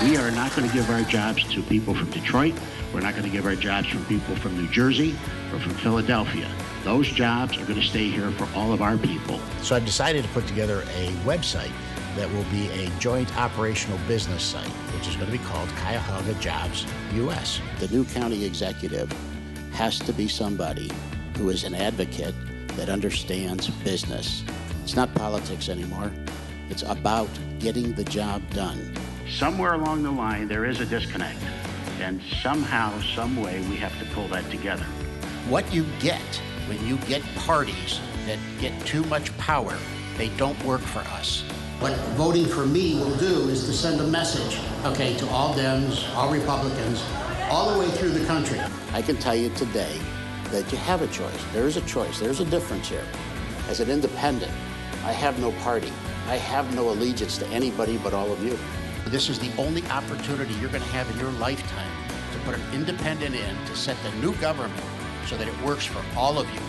We are not going to give our jobs to people from Detroit. We're not going to give our jobs from people from New Jersey or from Philadelphia. Those jobs are going to stay here for all of our people. So I've decided to put together a website that will be a joint operational business site, which is going to be called Cuyahoga Jobs US. The new county executive has to be somebody who is an advocate that understands business. It's not politics anymore. It's about getting the job done. Somewhere along the line, there is a disconnect. And somehow, some way, we have to pull that together. What you get when you get parties that get too much power, they don't work for us. What voting for me will do is to send a message, okay, to all Dems, all Republicans, all the way through the country. I can tell you today that you have a choice. There is a choice. There's a difference here. As an independent, I have no party. I have no allegiance to anybody but all of you. This is the only opportunity you're going to have in your lifetime to put an independent in to set the new government so that it works for all of you.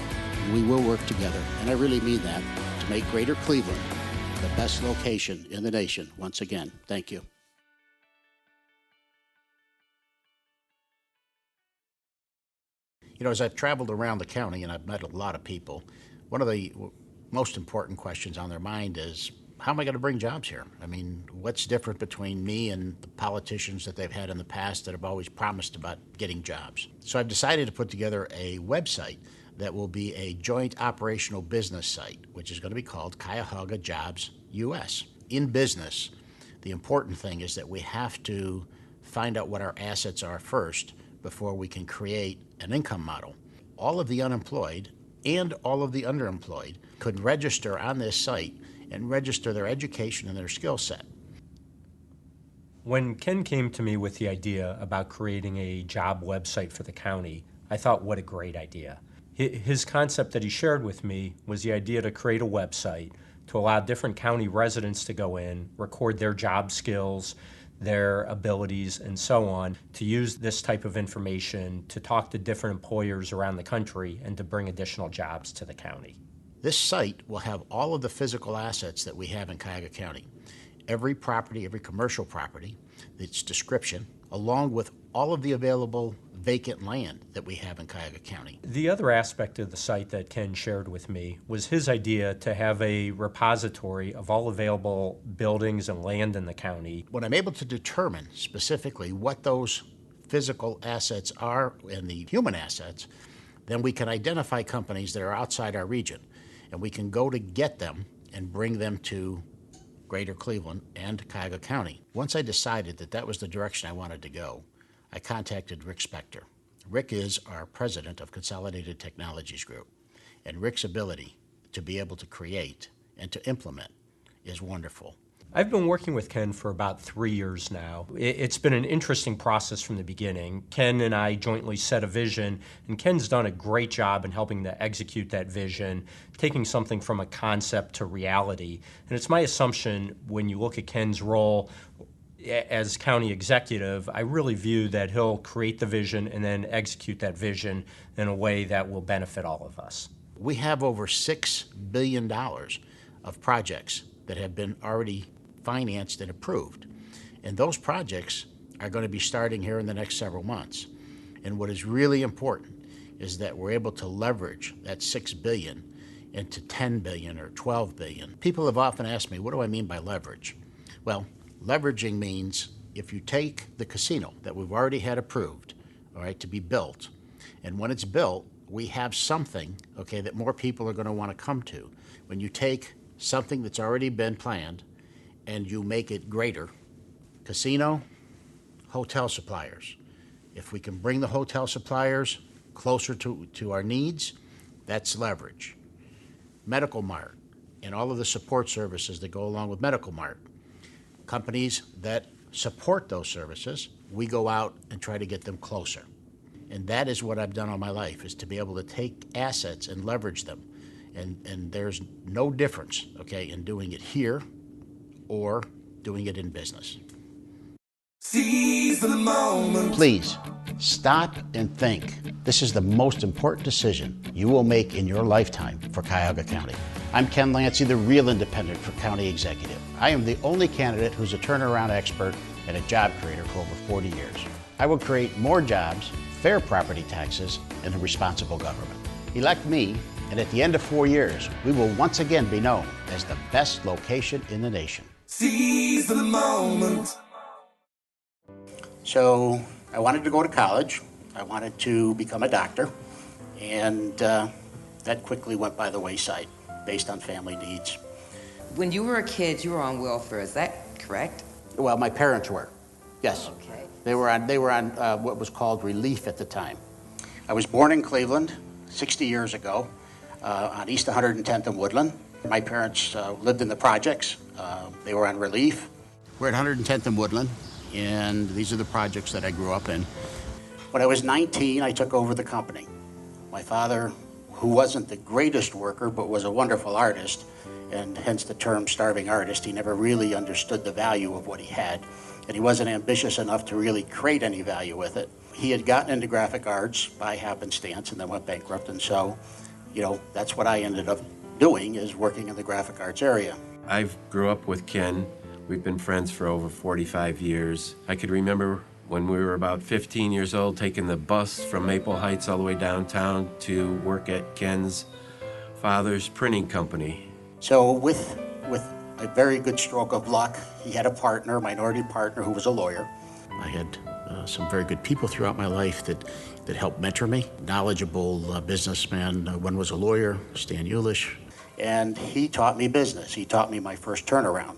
We will work together, and I really mean that, to make Greater Cleveland the best location in the nation. Once again, thank you. You know, as I've traveled around the county and I've met a lot of people, one of the most important questions on their mind is, how am I going to bring jobs here? I mean, what's different between me and the politicians that they've had in the past that have always promised about getting jobs? So I've decided to put together a website that will be a joint operational business site, which is going to be called Cuyahoga Jobs US. In business, the important thing is that we have to find out what our assets are first before we can create an income model. All of the unemployed and all of the underemployed could register on this site and register their education and their skill set. When Ken came to me with the idea about creating a job website for the county, I thought, what a great idea. His concept that he shared with me was the idea to create a website to allow different county residents to go in, record their job skills, their abilities, and so on, to use this type of information to talk to different employers around the country and to bring additional jobs to the county. This site will have all of the physical assets that we have in Cuyahoga County. Every property, every commercial property, its description, along with all of the available vacant land that we have in Cuyahoga County. The other aspect of the site that Ken shared with me was his idea to have a repository of all available buildings and land in the county. When I'm able to determine specifically what those physical assets are and the human assets, then we can identify companies that are outside our region, and we can go to get them and bring them to Greater Cleveland and Cuyahoga County. Once I decided that that was the direction I wanted to go, I contacted Rick Spector. Rick is our president of Consolidated Technologies Group, and Rick's ability to be able to create and to implement is wonderful. I've been working with Ken for about 3 years now. It's been an interesting process from the beginning. Ken and I jointly set a vision, and Ken's done a great job in helping to execute that vision, taking something from a concept to reality. And it's my assumption when you look at Ken's role as county executive, I really view that he'll create the vision and then execute that vision in a way that will benefit all of us. We have over $6 billion of projects that have been already financed and approved. And those projects are going to be starting here in the next several months. And what is really important is that we're able to leverage that $6 billion into $10 billion or $12 billion. People have often asked me, what do I mean by leverage? Well, leveraging means if you take the casino that we've already had approved, all right, to be built, and when it's built, we have something, okay, that more people are going to want to come to. When you take something that's already been planned and you make it greater, casino, hotel suppliers. If we can bring the hotel suppliers closer to our needs, that's leverage. Medical Mart and all of the support services that go along with Medical Mart. Companies that support those services, we go out and try to get them closer. And that is what I've done all my life, is to be able to take assets and leverage them. And there's no difference, okay, in doing it here or doing it in business. Seize the moment. Please, stop and think. This is the most important decision you will make in your lifetime for Cuyahoga County. I'm Ken Lanci, the real independent for county executive. I am the only candidate who's a turnaround expert and a job creator for over 40 years. I will create more jobs, fair property taxes, and a responsible government. Elect me, and at the end of 4 years, we will once again be known as the best location in the nation. Seize the moment. So I wanted to go to college. I wanted to become a doctor, and that quickly went by the wayside based on family needs. When you were a kid, you were on welfare, is that correct? Well, my parents were, yes. Okay. They were on what was called relief at the time. I was born in Cleveland 60 years ago on East 110th and Woodland. My parents lived in the projects. They were on relief. We're at 110th and Woodland, and these are the projects that I grew up in. When I was 19, I took over the company. My father, who wasn't the greatest worker, but was a wonderful artist, and hence the term starving artist, he never really understood the value of what he had, and he wasn't ambitious enough to really create any value with it. He had gotten into graphic arts by happenstance and then went bankrupt, and so, that's what I ended up doing, is working in the graphic arts area. I grew up with Ken. We've been friends for over 45 years. I could remember when we were about 15 years old taking the bus from Maple Heights all the way downtown to work at Ken's father's printing company. So with a very good stroke of luck, he had a minority partner, who was a lawyer. I had some very good people throughout my life that helped mentor me. Knowledgeable businessman. One was a lawyer, Stan Eulish. And he taught me business. He taught me my first turnaround.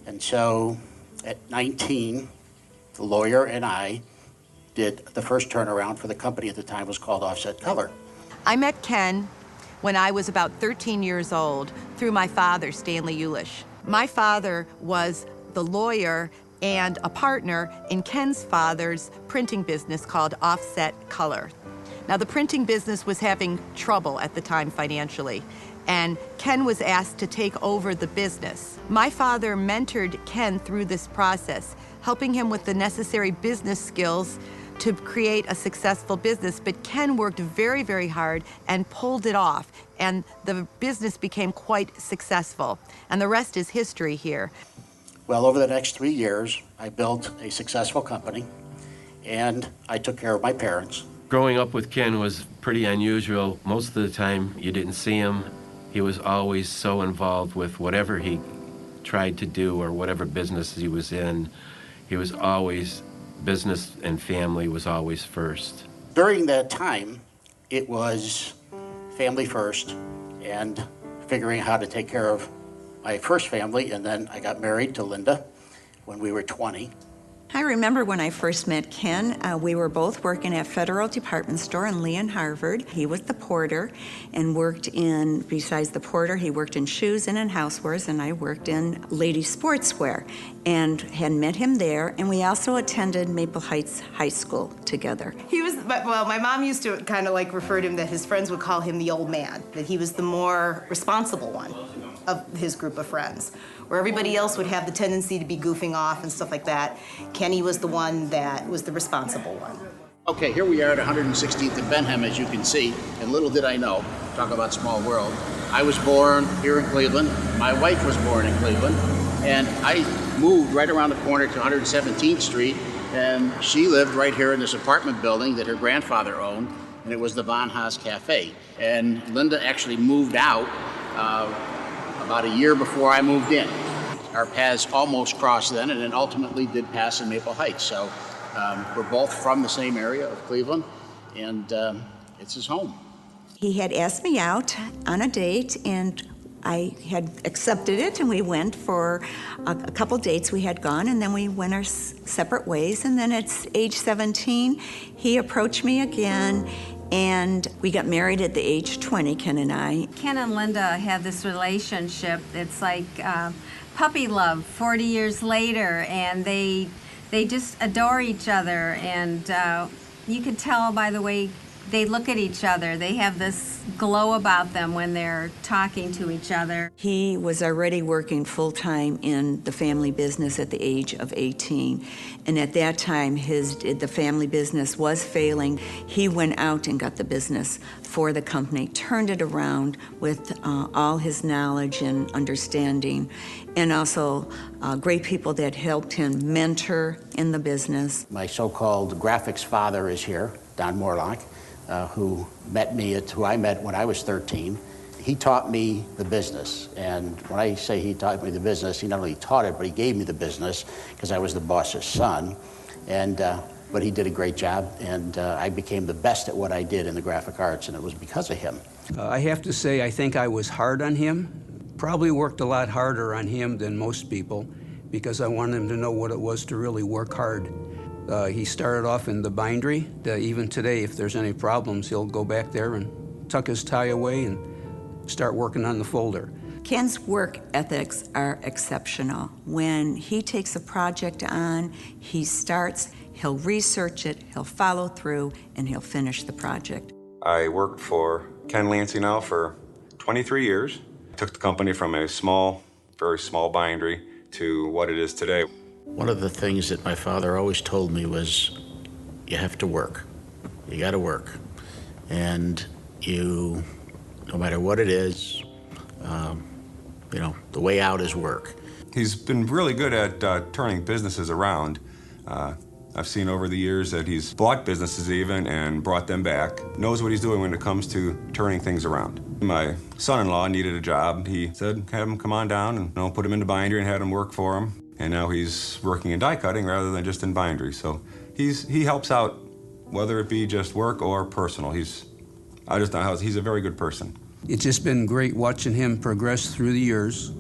And so at 19, the lawyer and I did the first turnaround for the company at the time. Was called Offset Color. I met Ken when I was about 13 years old through my father, Stanley Eulish. My father was the lawyer and a partner in Ken's father's printing business called Offset Color. Now, the printing business was having trouble at the time financially, and Ken was asked to take over the business. My father mentored Ken through this process, helping him with the necessary business skills to create a successful business, but Ken worked very, very hard and pulled it off, and the business became quite successful, and the rest is history here. Well, over the next 3 years, I built a successful company, and I took care of my parents. Growing up with Ken was pretty unusual. Most of the time you didn't see him. He was always so involved with whatever he tried to do or whatever business he was in. He was always, business and family was always first. During that time, it was family first and figuring out how to take care of my first family, and then I got married to Linda when we were 20. I remember when I first met Ken, we were both working at Federal Department Store in Lee and Harvard. He was the porter and worked in, besides the porter, he worked in shoes and in housewares, and I worked in ladies sportswear, and had met him there. And we also attended Maple Heights High School together. He was, well, my mom used to kind of like refer to him that his friends would call him the old man, that he was the more responsible one of his group of friends. Where everybody else would have the tendency to be goofing off and stuff like that, Kenny was the one that was the responsible one. Okay, here we are at 116th and Benham, as you can see, and little did I know, talk about small world. I was born here in Cleveland. My wife was born in Cleveland, and I moved right around the corner to 117th Street, and she lived right here in this apartment building that her grandfather owned, and it was the Von Haas Cafe. And Linda actually moved out about a year before I moved in. Our paths almost crossed then, and then ultimately did pass in Maple Heights. So we're both from the same area of Cleveland, and it's his home. He had asked me out on a date, and I had accepted it, and we went for a couple dates we had gone, and then we went our separate ways. And then at age 17, he approached me again, and we got married at the age 20, Ken and I. Ken and Linda have this relationship. It's like puppy love 40 years later, and they just adore each other. And you could tell by the way they look at each other. They have this glow about them when they're talking to each other. He was already working full-time in the family business at the age of 18. And at that time, the family business was failing. He went out and got the business for the company, turned it around with all his knowledge and understanding, and also great people that helped him mentor in the business. My so-called graphics father is here, Don Morlock, who I met when I was 13. He taught me the business, and when I say he taught me the business, he not only taught it, but he gave me the business because I was the boss's son. But he did a great job, and I became the best at what I did in the graphic arts, and it was because of him. I have to say, I think I was hard on him. Probably worked a lot harder on him than most people because I wanted him to know what it was to really work hard. He started off in the bindery. Even today, if there's any problems, he'll go back there and tuck his tie away and start working on the folder. Ken's work ethics are exceptional. When he takes a project on, he starts, he'll research it, he'll follow through, and he'll finish the project. I worked for Ken Lanci now for 23 years. Took the company from a small, very small bindery to what it is today. One of the things that my father always told me was, you have to work. You gotta work. And no matter what it is, the way out is work. He's been really good at turning businesses around. I've seen over the years that he's bought businesses even and brought them back. Knows what he's doing when it comes to turning things around. My son-in-law needed a job. He said, have him come on down and put him into bindery and had him work for him. And now he's working in die cutting rather than just in bindery. So he helps out, whether it be just work or personal. I just know how he's a very good person. It's just been great watching him progress through the years.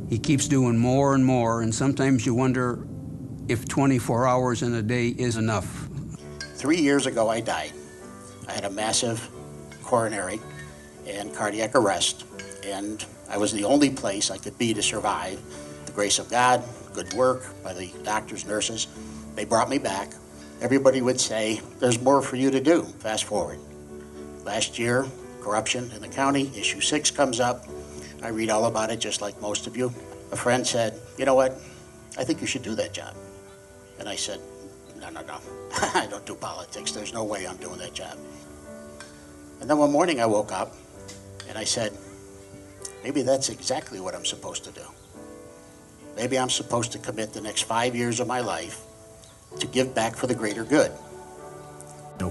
He keeps doing more and more, and sometimes you wonder if 24 hours in a day is enough. 3 years ago, I died. I had a massive coronary and cardiac arrest, and I was the only place I could be to survive. The grace of God, good work by the doctors, nurses, they brought me back. Everybody would say, there's more for you to do. Fast forward. Last year, corruption in the county, issue 6 comes up. I read all about it, just like most of you. A friend said, you know what, I think you should do that job. And I said, no, I don't do politics. There's no way I'm doing that job. And then one morning I woke up and I said, maybe that's exactly what I'm supposed to do. Maybe I'm supposed to commit the next 5 years of my life to give back for the greater good.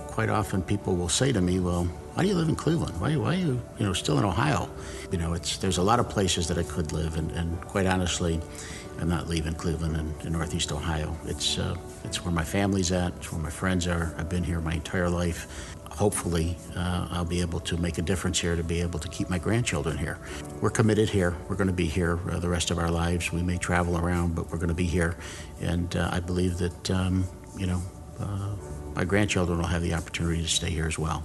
Quite often people will say to me, well, why do you live in Cleveland? Why are you, still in Ohio? There's a lot of places that I could live, and quite honestly, I'm not leaving Cleveland and Northeast Ohio. It's where my family's at, it's where my friends are. I've been here my entire life. Hopefully, I'll be able to make a difference here to be able to keep my grandchildren here. We're committed here. We're going to be here the rest of our lives. We may travel around, but we're going to be here. And I believe that, my grandchildren will have the opportunity to stay here as well.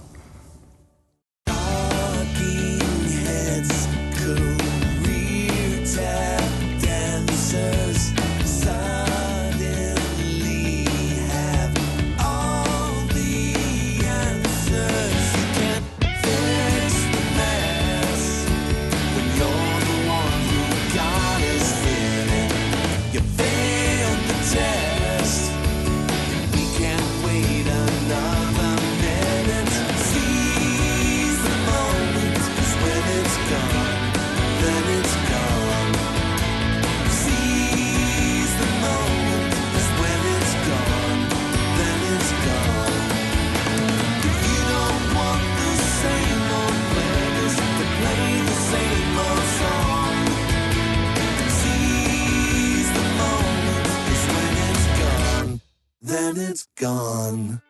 Then it's gone.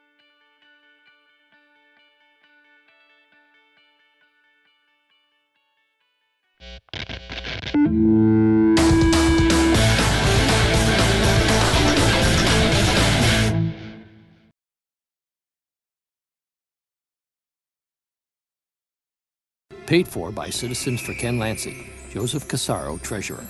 Paid for by Citizens for Ken Lanci. Joseph Casaro, Treasurer.